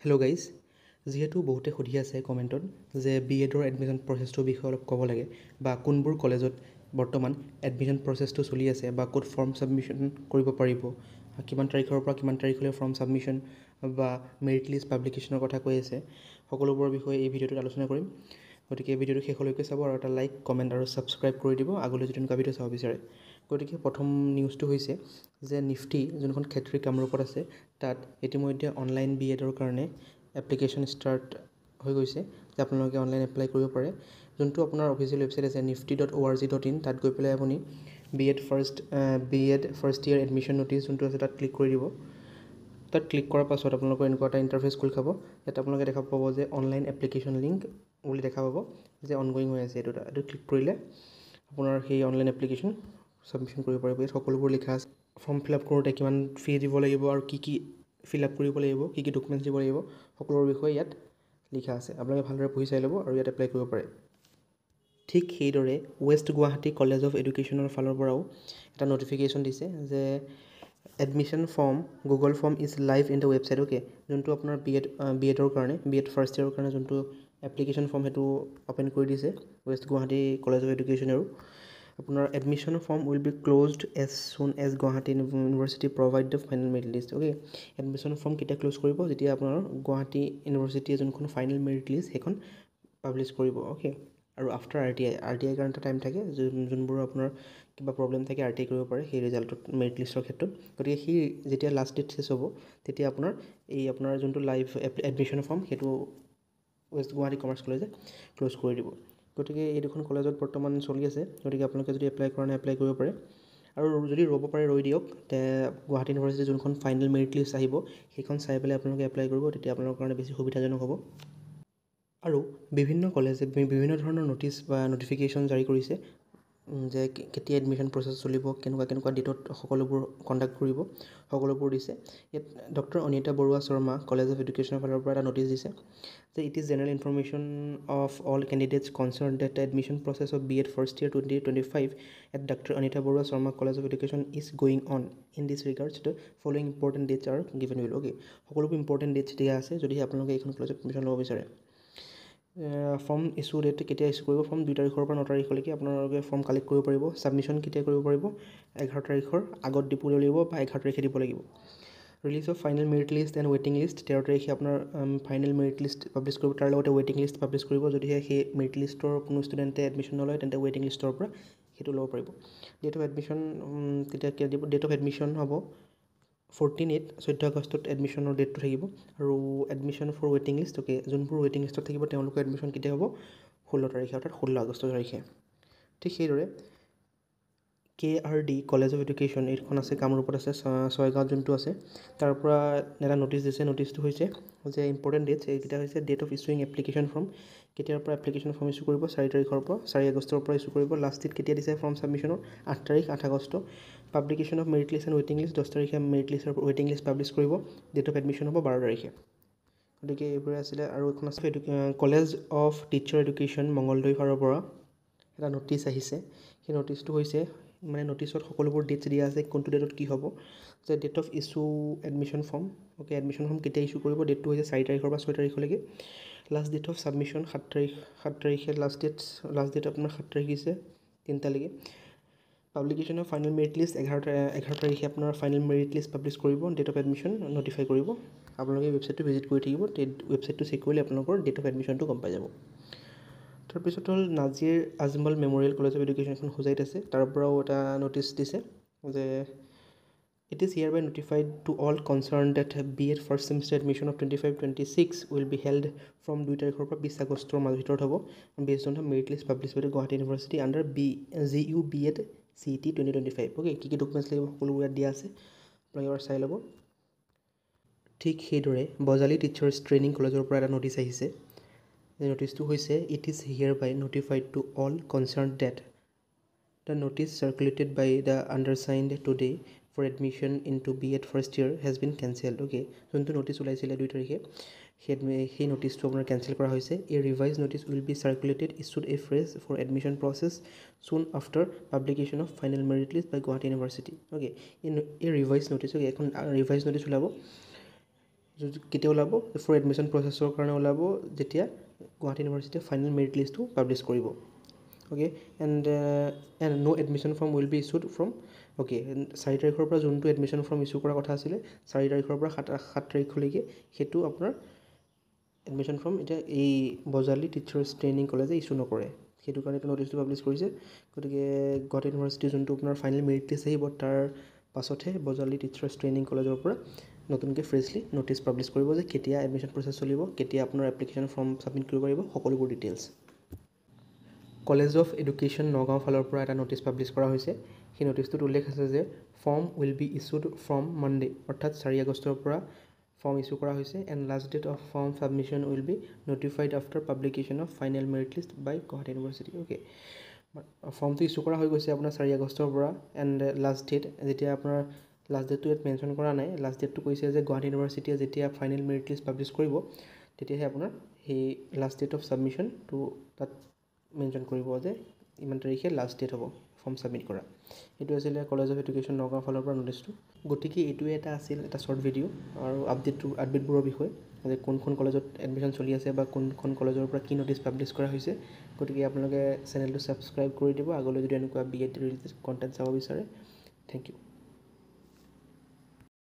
Hello' guys, যিহেতু বহুতে সুধি আছে কমেণ্টত যে বি এডৰ এডমিশ্যন প্ৰচেছটোৰ বিষয়ে অলপ ক'ব লাগে বা কোনবোৰ কলেজত বৰ্তমান এডমিশ্যন প্ৰচেছটো চলি আছে বা ক'ত ফৰ্ম ছাবমিশ্যন কৰিব পাৰিব, কিমান তাৰিখৰ পৰা কিমান তাৰিখলৈ ফৰ্ম ছাবমিশ্যন বা মেৰিট লিষ্ট পাব্লিকেশ্যনৰ কথা কৈ আছে, সকলোবোৰৰ বিষয়ে এই ভিডিঅ'টোত আলোচনা কৰিম। গতিকে ভিডিঅ'টো শেষলৈকে চাব আৰু এটা লাইক, কমেণ্ট আৰু ছাবস্ক্ৰাইব কৰি দিব আগলৈ যদি এনেকুৱা ভিডিঅ' চাব বিচাৰে। গতিকে প্ৰথম নিউজটো হৈছে যে নিফটি যোনখন ক্ষেত্ৰী কামৰূপত আছে তাত ইতিমধ্যে অনলাইন বি এডৰ কাৰণে এপ্লিকেশ্যন ষ্টাৰ্ট হৈ গৈছে, যে আপোনালোকে অনলাইন এপ্লাই কৰিব পাৰে। যোনটো আপোনাৰ অফিচিয়েল ৱেবছাইট আছে nifty.org.in, তাত গৈ পেলাই আপুনি B Ed first year admission notice যোনটো আছে তাত ক্লিক কৰি দিব। তাত ক্লিক কৰাৰ পাছত আপোনালোকৰ এনেকুৱা এটা ইণ্টাৰফেচ খোল খাব। ইয়াত আপোনালোকে দেখা পাব যে অনলাইন এপ্লিকেশ্যন লিংক বুলি দেখা পাব যে অনগয়িং হৈ আছে। এইটো ক্লিক কৰিলে আপোনাৰ সেই অনলাইন এপ্লিকেশ্যন ছাবমিশ্যন কৰিব পাৰিব। ইয়াত সকলোবোৰ লিখা আছে, ফৰ্ম ফিল আপ কৰোঁতে কিমান ফি দিব লাগিব আৰু কি ফিল আপ কৰিব লাগিব, কি ডকুমেণ্টছ দিব লাগিব, সকলোৰ বিষয়ে ইয়াত লিখা আছে। আপোনালোকে ভালদৰে পঢ়ি চাই ল'ব আৰু ইয়াত এপ্লাই কৰিব পাৰে। ঠিক সেইদৰে ৱেষ্ট গুৱাহাটী কলেজ অফ এডুকেশ্যনৰ ফালৰ পৰাও এটা ন'টিফিকেশ্যন দিছে যে admission form Google form is live in the website. Okay, যোনটো আপোনাৰ বি এডৰ কাৰণে বি এড ফাৰ্ষ্ট ইয়েৰৰ কাৰণে যোনটো এপ্লিকেশ্যন ফৰ্ম সেইটো অ'পেন কৰি দিছে ৱেষ্ট গুৱাহাটী কলেজ অফ এডুকেশ্যনেও। আপোনাৰ admission form will be closed as soon as Guwahati university provide the final merit list. Okay, admission form কেতিয়া ক্ল'জ কৰিব, যেতিয়া আপোনাৰ গুৱাহাটী ইউনিভাৰ্চিটিয়ে যোনখন ফাইনেল মেৰিট লিষ্ট সেইখন পাব্লিছ কৰিব। অ'কে, আৰু আফটাৰ আৰ টি আইৰ কাৰণে এটা টাইম থাকে, যোনবোৰ আপোনাৰ কিবা প্ৰব্লেম থাকে আৰ টি আই কৰিব পাৰে সেই ৰিজাল্টত মেৰিট লিষ্টৰ ক্ষেত্ৰত। গতিকে সেই যেতিয়া লাষ্ট ডেট চেছ হ'ব তেতিয়া আপোনাৰ যোনটো লাইভ এডমিশ্যন ফৰ্ম সেইটো ৱেষ্ট গুৱাহাটী কমাৰ্চ কলেজে ক্ল'জ কৰি দিব। গতিকে এই দুখন কলেজত বৰ্তমান চলি আছে। গতিকে আপোনালোকে যদি এপ্লাই কৰা নাই এপ্লাই কৰিব পাৰে, আৰু যদি ৰ'ব পাৰে ৰৈ দিয়ক। গুৱাহাটী ইউনিভাৰ্চিটিৰ যোনখন ফাইনেল মেৰিট লিষ্ট আহিব সেইখন চাই পেলাই আপোনালোকে এপ্লাই কৰিব, তেতিয়া আপোনালোকৰ কাৰণে বেছি সুবিধাজনক হ'ব। আৰু বিভিন্ন কলেজে বিভিন্ন ধৰণৰ ন'টিচ বা ন'টিফিকেশ্যন জাৰি কৰিছে যে কেতিয়া এডমিশ্যন প্ৰচেছ চলিব, কেনেকুৱা ডেটত সকলোবোৰ কণ্ডাক্ট কৰিব, সকলোবোৰ দিছে। ইয়াত doctor Anita Barua Sharma college of এডুকেশ্যনৰ ফালৰ পৰা এটা ন'টিচ দিছে যে it is general information of all candidates concern that the admission process of B Ed first year 2025 at doctor Anita Barua Sharma college of education is going on in this regards the following important dates are given will. Okay, সকলোবোৰ important dates দিয়া আছে যদিহে আপোনালোকে এইখন কলেজত admission ল'ব বিচাৰে। Form issue date কেতিয়া ইছ্যু কৰিব, ফৰ্ম 2 তাৰিখৰ পৰা 9 তাৰিখলৈকে আপোনালোকে ফৰ্ম কালেক্ট কৰিব পাৰিব। ছাবমিশ্যন কেতিয়া কৰিব পাৰিব, 11 তাৰিখৰ আগত দিব লাগিব বা 11 তাৰিখে দিব লাগিব। Release of final merit list and ৱেইটিং লিষ্ট, 13 তাৰিখে আপোনাৰ ফাইনেল মেৰিট লিষ্ট পাব্লিছ কৰিব, তাৰ লগতে ৱেইটিং লিষ্ট পাব্লিছ কৰিব। যদিহে সেই মেৰিট লিষ্টৰ কোনো ষ্টুডেণ্টে এডমিশ্যন নলয় তেন্তে ৱেইটিং লিষ্টৰ পৰা সেইটো ল'ব পাৰিব। ডেট অফ এডমিশ্যন কেতিয়া দিব, ডেট অফ এডমিশ্যন হ'ব 14/8, 14 আগষ্টত এডমিশ্যনৰ ডেটটো থাকিব। আৰু এডমিশ্যন ফৰ ৱেইটিং লিষ্ট, অ'কে, যোনবোৰ ৱেইটিং লিষ্টত থাকিব তেওঁলোকৰ এডমিশ্যন কেতিয়া হ'ব, 16 তাৰিখে, অৰ্থাৎ 16 আগষ্ট তাৰিখে। ঠিক সেইদৰে KRD কলেজ অফ এডুকেশ্যন, এইখন আছে কামৰূপত আছে, ছয়গাঁৱত যোনটো আছে, তাৰ পৰা এটা ন'টিচ দিছে। ন'টিচটো হৈছে যে ইম্পৰ্টেণ্ট ডেটছ এইকেইটা হৈছে ডেট অফ ইছ্যুইং এপ্লিকেশ্যন ফৰ্ম, কেতিয়াৰ পৰা এপ্লিকেশ্যন ফৰ্ম ইছ্যু কৰিব, 4 তাৰিখৰ পৰা 4 আগষ্টৰ পৰা ইছ্যু কৰিব। লাষ্ট ডেট কেতিয়া দিছে ফৰ্ম ছাবমিশ্যনৰ, 8 তাৰিখ, 8 August. Publication of merit list and ৱেইটিং লিষ্ট, 10 তাৰিখে মেৰিট লিষ্ট আৰু ৱেইটিং লিষ্ট পাব্লিছ কৰিব। ডেট অফ এডমিশ্যন হ'ব 12 তাৰিখে। গতিকে এইবোৰে আছিলে। আৰু এখন আছে college of teacher education Mangaldai ফালৰ পৰা এটা ন'টিচ আহিছে। সেই ন'টিচটো হৈছে ন'টিচত সকলোবোৰ ডেটছ দিয়া আছে, কোনটো ডেটত কি হ'ব, যে date of issue admission form. Okay, admission form কেতিয়া ইছ্যু কৰিব, ডেটটো হৈছে 4 তাৰিখৰ পৰা 6 তাৰিখলৈকে। লাষ্ট ডেট অফ ছাবমিশ্যন 7 তাৰিখে লাষ্ট ডেট আপোনাৰ 7 তাৰিখ দিছে 3টালৈকে। Publication of final merit list 11 তাৰিখে আপোনাৰ ফাইনেল মেৰিট লিষ্ট পাব্লিছ কৰিব, ডেট অফ এডমিশ্যন ন'টিফাই কৰিব। আপোনালোকে ৱেবছাইটটো ভিজিট কৰি থাকিব, ৱেবছাইটটো চেক কৰিলে আপোনালোকৰ ডেট অফ এডমিশ্যনটো গম পাই যাব। তাৰপিছত হ'ল Nazir Ajmal memorial college of education, এখন হোজাইত আছে, তাৰ পৰাও এটা ন'টিচ দিছে যে it is here by notified to all concern that B Ed first semester admission of 25-26 will be held from 2 তাৰিখৰ পৰা 20 আগষ্টৰ ভিতৰত হ'ব, based on the merit list publish by Guwahati university under GU BEd CET 2025। Okay, কি documents লাগিব সকলোবোৰ ইয়াত দিয়া আছে, আপোনালোকে এবাৰ চাই ল'ব। ঠিক সেইদৰে বজালী টিচাৰ্ছ ট্ৰেইনিং কলেজৰ পৰা এটা ন'টিচ আহিছে। ন'টিচটো হৈছে it is here by notified to all concern that the notice circulated by the undersigned today for admission into B Ed first year has been cancelled. Okay, যোনটো notice ওলাইছিলে 2 তাৰিখে সেই ন'টিচটো আপোনাৰ কেঞ্চেল কৰা হৈছে। A revise notice will be circulated issued a fresh for admission process soon after publication of final merit list by Guwahati university. Okay, এই revise notice, okay, এখন ৰিভাইজ ন'টিচ ওলাব কেতিয়া ওলাব ফৰ এডমিশ্যন প্ৰচেছৰ কাৰণে ওলাব যেতিয়া গুৱাহাটী ইউনিভাৰ্চিটিয়ে ফাইনেল মেৰিট লিষ্টটো পাব্লিছ কৰিব okay and no admission form will be issued from okay 4 তাৰিখৰ পৰা যোনটো এডমিশ্যন ফৰ্ম ইছ্যু কৰাৰ কথা আছিলে 4 তাৰিখৰ পৰা 7 তাৰিখলৈকে সেইটো আপোনাৰ এডমিশ্যন ফৰ্ম এতিয়া এই বজালী টিচাৰ্ছ ট্ৰেইনিং কলেজে ইছ্যু নকৰে সেইটো কাৰণে এইটো নটিচটো পাব্লিছ কৰিছে গতিকে গুৱাহাটী ইউনিভাৰ্চিটিৰ যোনটো আপোনাৰ ফাইনেল মেৰিট লিষ্ট আহিব তাৰ পাছতহে বজালী টিচাৰ্ছ ট্ৰেইনিং কলেজৰ পৰা নতুনকৈ ফ্ৰেছলি নটিচ পাব্লিছ কৰিব যে কেতিয়া এডমিশ্যন প্ৰচেছ চলিব কেতিয়া আপোনাৰ এপ্লিকেশ্যন ফৰ্ম ছাবমিট কৰিব পাৰিব সকলোবোৰ details college of education Nagaon ফালৰ পৰা এটা নটিচ পাব্লিছ কৰা হৈছে সেই নটিচটোত উল্লেখ আছে যে form will be issued from Monday অৰ্থাৎ 4 আগষ্টৰ পৰা ফৰ্ম ইছ্যু কৰা হৈছে and last date of form submission will be notified after publication of final merit list by Guwahati university okay ফৰ্মটো ইছ্যু কৰা হৈ গৈছে আপোনাৰ 4 আগষ্টৰ পৰা এণ্ড লাষ্ট ডেট যেতিয়া আপোনাৰ লাষ্ট ডেটটো ইয়াত মেনশ্যন কৰা নাই লাষ্ট ডেটটো কৈছে যে গুৱাহাটী ইউনিভাৰ্চিটিয়ে যেতিয়া ফাইনেল মেৰিট লিষ্ট পাব্লিছ কৰিব তেতিয়াহে আপোনাৰ সেই লাষ্ট ডেট অফ ছাবমিশ্যনটো তাত মেনশ্যন কৰিব যে ইমান তাৰিখে লাষ্ট ডেট হ'ব ফৰ্ম ছাবমিট কৰা এইটো আছিলে কলেজ অফ এডুকেশ্যন নগাঁও ফালৰ পৰা নটিচটো গতিকে এইটোৱে এটা আছিল এটা শ্বৰ্ট ভিডিঅ' আৰু আপডেটবোৰৰ বিষয়ে যে কোনখন কলেজত এডমিশ্যন চলি আছে বা কোনখন কলেজৰ পৰা কি নটিচ পাব্লিছ কৰা হৈছে গতিকে আপোনালোকে চেনেলটো ছাবস্ক্ৰাইব কৰি দিব আগলৈ যদি এনেকুৱা BEd ৰিলেটেড কণ্টেণ্ট চাব বিচাৰে থেংক ইউ